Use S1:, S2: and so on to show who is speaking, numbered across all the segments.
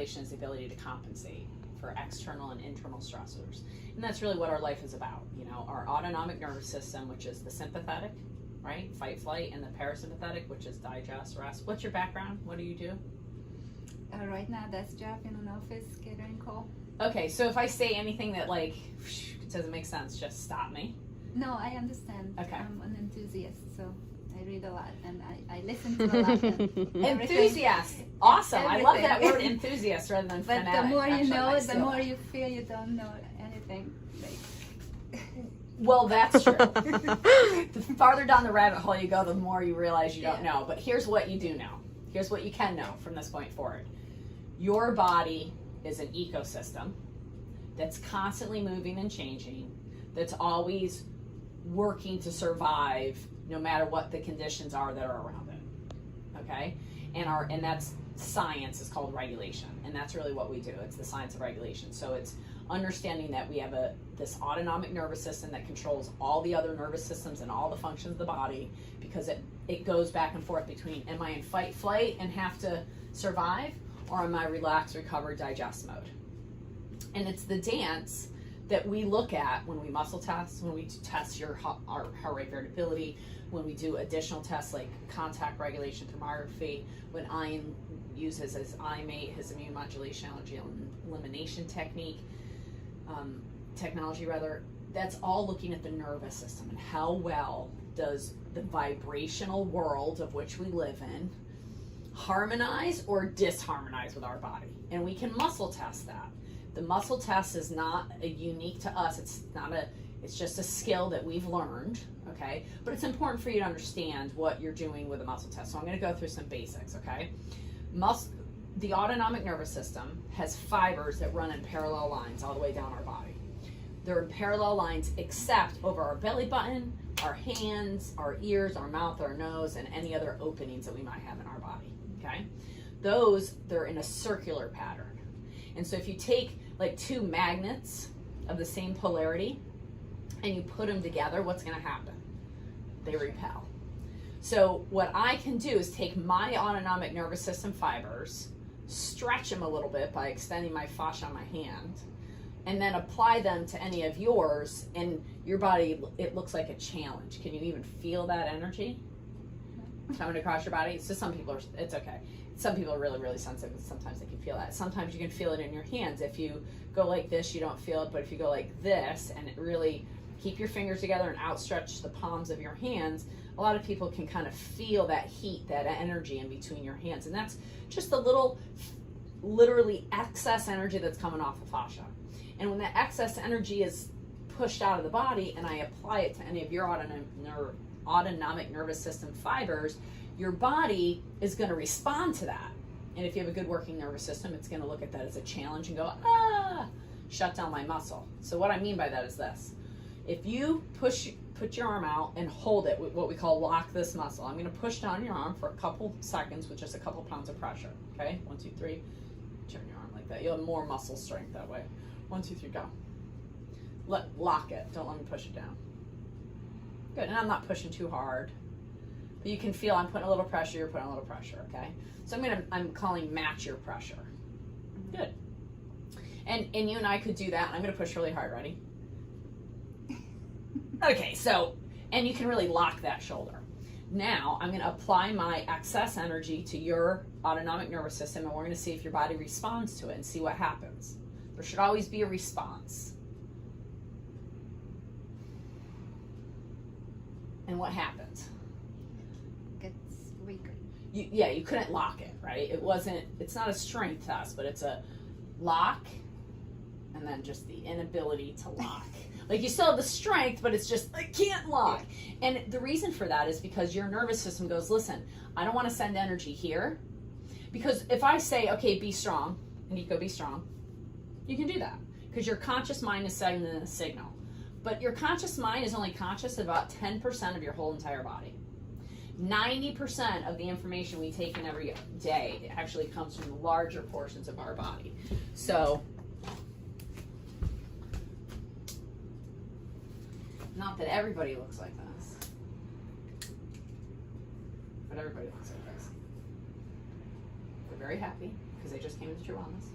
S1: regulation is the ability to compensate for external and internal stressors. And that's really what our life is about. You know, our autonomic nervous system, which is the sympathetic, right? Fight, flight, and the parasympathetic, which is digest, rest. What's your background? What do you do?
S2: Right now, that's job in an office, catering call.
S1: Okay, so if I say anything that like doesn't make sense, just stop me.
S2: No, I understand.
S1: Okay.
S2: I'm an enthusiast, so I read a lot and I listen to a lot. And
S1: Enthusiast. Awesome. I love that
S2: Everything.
S1: word enthusiast rather than
S2: But
S1: fanatic.
S2: the more you
S1: Actually, I
S2: know,
S1: might
S2: the
S1: steal
S2: more
S1: that.
S2: you feel you don't know anything. Like,
S1: Well, that's true. The farther down the rabbit hole you go, the more you realize you don't know. But here's what you do know. Here's what you can know from this point forward. Your body is an ecosystem that's constantly moving and changing, that's always working to survive no matter what the conditions are that are around it. Okay? And that's science is called regulation. And that's really what we do. It's the science of regulation. So it's understanding that we have this autonomic nervous system that controls all the other nervous systems and all the functions of the body, because it goes back and forth between, am I in fight, flight, and have to survive, or am I relaxed, recover, digest mode? And it's the dance that we look at when we muscle test, when we test our heart rate variability, when we do additional tests like contact regulation thermography, when Ian uses his IMATE, his immune modulation allergy elimination technology rather, that's all looking at the nervous system and how well does the vibrational world of which we live in harmonize or disharmonize with our body. And we can muscle test that. The muscle test is not unique to us. It's just a skill that we've learned, okay? But it's important for you to understand what you're doing with a muscle test. So I'm going to go through some basics, okay? The autonomic nervous system has fibers that run in parallel lines all the way down our body. They're in parallel lines except over our belly button, our hands, our ears, our mouth, our nose, and any other openings that we might have in our body, okay? They're in a circular pattern. And so if you take like two magnets of the same polarity and you put them together, what's going to happen? They repel. So what I can do is take my autonomic nervous system fibers, stretch them a little bit by extending my fascia on my hand, and then apply them to any of yours, and your body, it looks like a challenge. Can you even feel that energy coming across your body? So some people it's okay. Some people are really, really sensitive. Sometimes they can feel that. Sometimes you can feel it in your hands. If you go like this, you don't feel it, but if you go like this and really keep your fingers together and outstretch the palms of your hands, a lot of people can kind of feel that heat, that energy in between your hands. And that's just a little, literally excess energy that's coming off the fascia. And when that excess energy is pushed out of the body and I apply it to any of your autonomic nervous system fibers, your body is going to respond to that. And if you have a good working nervous system, it's going to look at that as a challenge and go, shut down my muscle. So what I mean by that is this. If you put your arm out and hold it with what we call lock this muscle, I'm going to push down your arm for a couple seconds with just a couple pounds of pressure. Okay? 1, 2, 3. Turn your arm like that. You'll have more muscle strength that way. 1, 2, 3, go. Lock it. Don't let me push it down. Good. And I'm not pushing too hard. But you can feel I'm putting a little pressure, you're putting a little pressure, okay? So I'm calling match your pressure. Good. And you and I could do that. I'm going to push really hard. Ready? Okay, so, and you can really lock that shoulder. Now, I'm going to apply my excess energy to your autonomic nervous system, and we're going to see if your body responds to it and see what happens. There should always be a response. And what happens?
S2: Gets weaker.
S1: You couldn't lock it, right? It's not a strength test, but it's a lock, and then just the inability to lock. Like, you still have the strength, but it's just, I can't lock. And the reason for that is because your nervous system goes, listen, I don't want to send energy here. Because if I say, okay, be strong, and you go, be strong, you can do that. Because your conscious mind is sending a signal. But your conscious mind is only conscious of about 10% of your whole entire body. 90% of the information we take in every day actually comes from the larger portions of our body. So, not that everybody looks like this, but everybody looks like this. We're very happy. because they just came into True Wellness,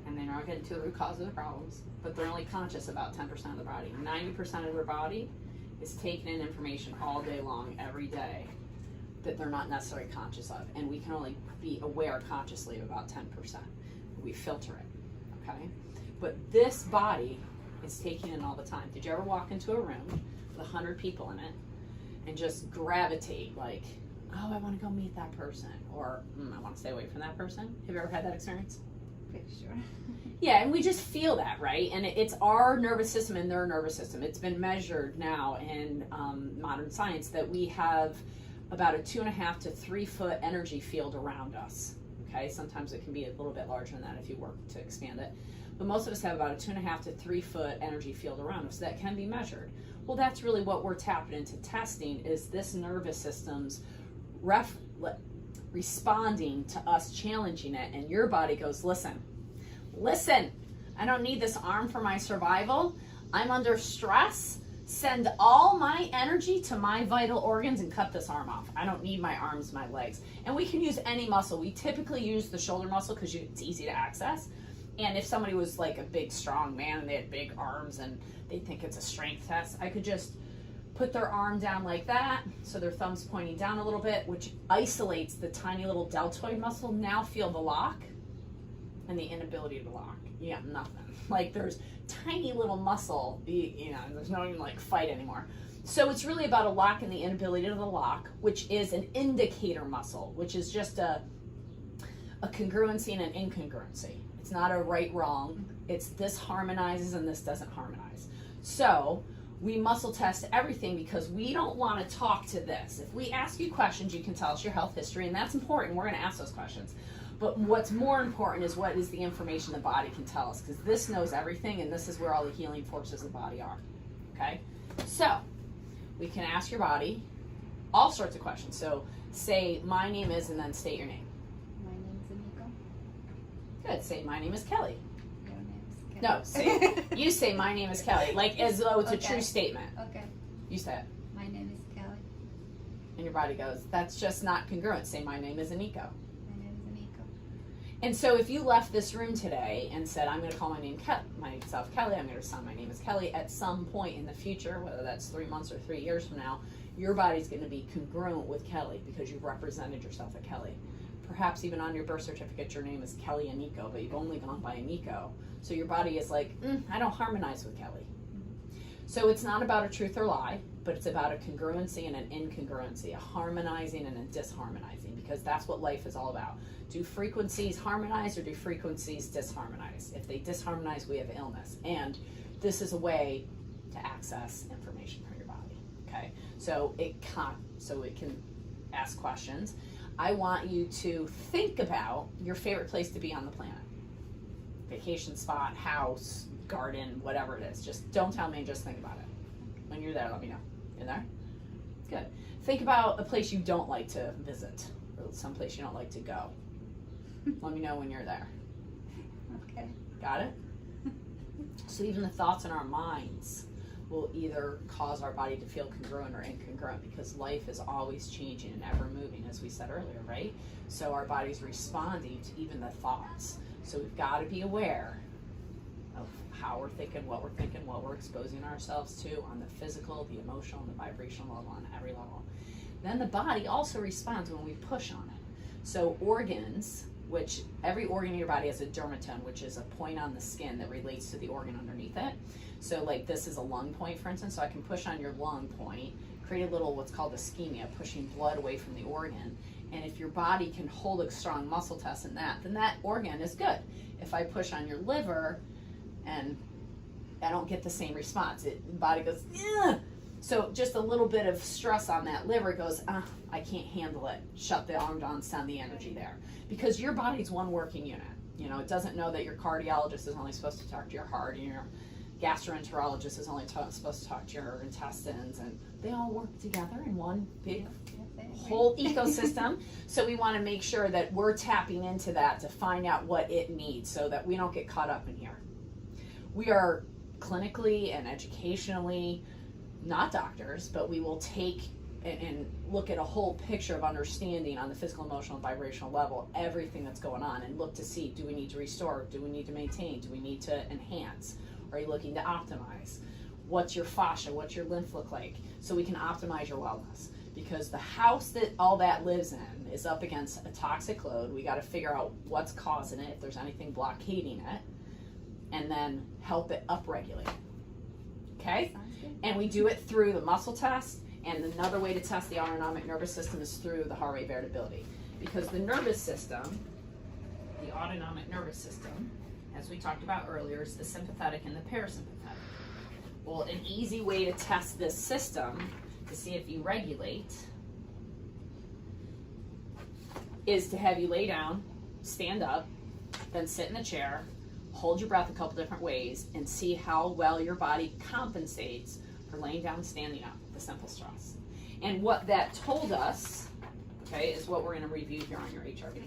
S1: and they're not getting to the root cause of the problems, but they're only conscious about 10% of the body. 90% of their body is taking in information all day long, every day, that they're not necessarily conscious of, and we can only be aware consciously of about 10%. We filter it, okay? But this body is taking in all the time. Did you ever walk into a room with 100 people in it and just gravitate like, oh, I want to go meet that person, or I want to stay away from that person? Have you ever had that experience?
S2: Pretty sure.
S1: Yeah, and we just feel that, right? And it's our nervous system and their nervous system. It's been measured now in modern science that we have about a 2.5 to 3 foot energy field around us. Okay, sometimes it can be a little bit larger than that if you work to expand it. But most of us have about a 2.5 to 3 foot energy field around us that can be measured. Well, that's really what we're tapping into testing, is this nervous system's responding to us challenging it. And your body goes, listen, I don't need this arm for my survival. I'm under stress. Send all my energy to my vital organs and cut this arm off. I don't need my arms, my legs. And we can use any muscle. We typically use the shoulder muscle because it's easy to access. And if somebody was like a big, strong man and they had big arms and they think it's a strength test, I could just put their arm down like that, so their thumb's pointing down a little bit, which isolates the tiny little deltoid muscle. Now feel the lock and the inability to lock. You got nothing. Like there's tiny little muscle, there's no even like fight anymore. So it's really about a lock and the inability to the lock, which is an indicator muscle, which is just a congruency and an incongruency. It's not a right wrong. It's this harmonizes and this doesn't harmonize. So we muscle test everything because we don't want to talk to this. If we ask you questions, you can tell us your health history, and that's important. We're going to ask those questions. But what's more important is what is the information the body can tell us, because this knows everything, and this is where all the healing forces of the body are. Okay? So we can ask your body all sorts of questions. So say, my name is, and then state your name.
S2: My name is Nico.
S1: Good. Say, my name is Kelly.
S2: Your name is
S1: No,
S2: Kelly.
S1: say, you say, my name is Kelly, like as though it's a
S2: Okay.
S1: true statement.
S2: Okay.
S1: You say it.
S2: My name is Kelly.
S1: And your body goes, that's just not congruent. Say, my name is Nico.
S2: My name is Nico.
S1: And so if you left this room today and said, I'm going to call myself Kelly, I'm going to sign my name is Kelly, at some point in the future, whether that's 3 months or 3 years from now, your body's going to be congruent with Kelly because you've represented yourself at Kelly. Perhaps even on your birth certificate, your name is Kelly Nico, but you've only gone by Nico. So your body is like, I don't harmonize with Kelly. So it's not about a truth or lie, but it's about a congruency and an incongruency, a harmonizing and a disharmonizing, because that's what life is all about. Do frequencies harmonize or do frequencies disharmonize? If they disharmonize, we have illness. And this is a way to access information from your body. Okay? So it can ask questions. I want you to think about your favorite place to be on the planet. Vacation spot, house, garden, whatever it is. Just don't tell me, just think about it. When you're there, let me know. You there? Good. Think about a place you don't like to visit, or some place you don't like to go. Let me know when you're there.
S2: Okay.
S1: Got it? So even the thoughts in our minds will either cause our body to feel congruent or incongruent, because life is always changing and ever moving, as we said earlier, right? So our body's responding to even the thoughts. So we've got to be aware of how we're thinking, what we're exposing ourselves to on the physical, the emotional, and the vibrational level, on every level. Then the body also responds when we push on it. So organs, which every organ in your body has a dermatome, which is a point on the skin that relates to the organ underneath it. So like this is a lung point, for instance, so I can push on your lung point, create a little what's called ischemia, pushing blood away from the organ. And if your body can hold a strong muscle test in that, then that organ is good. If I push on your liver and I don't get the same response, the body goes, ugh. So just a little bit of stress on that liver goes, I can't handle it. Shut the arm down, send the energy there. Because your body's one working unit. You know, it doesn't know that your cardiologist is only supposed to talk to your heart, and your gastroenterologist is only supposed to talk to your intestines, and they all work together in one big whole ecosystem. So we want to make sure that we're tapping into that to find out what it needs so that we don't get caught up in here. We are clinically and educationally not doctors, but we will take and look at a whole picture of understanding on the physical, emotional, and vibrational level, everything that's going on, and look to see, do we need to restore? Do we need to maintain? Do we need to enhance? Are you looking to optimize? What's your fascia? What's your lymph look like? So we can optimize your wellness. Because the house that all that lives in is up against a toxic load. We got to figure out what's causing it, if there's anything blockading it, and then help it upregulate. Okay? And we do it through the muscle test. And another way to test the autonomic nervous system is through the heart rate variability. Because the nervous system, the autonomic nervous system, as we talked about earlier, is the sympathetic and the parasympathetic. Well, an easy way to test this system to see if you regulate is to have you lay down, stand up, then sit in the chair, hold your breath a couple different ways, and see how well your body compensates for laying down and standing up, the simple stress. And what that told us, okay, is what we're going to review here on your HRV.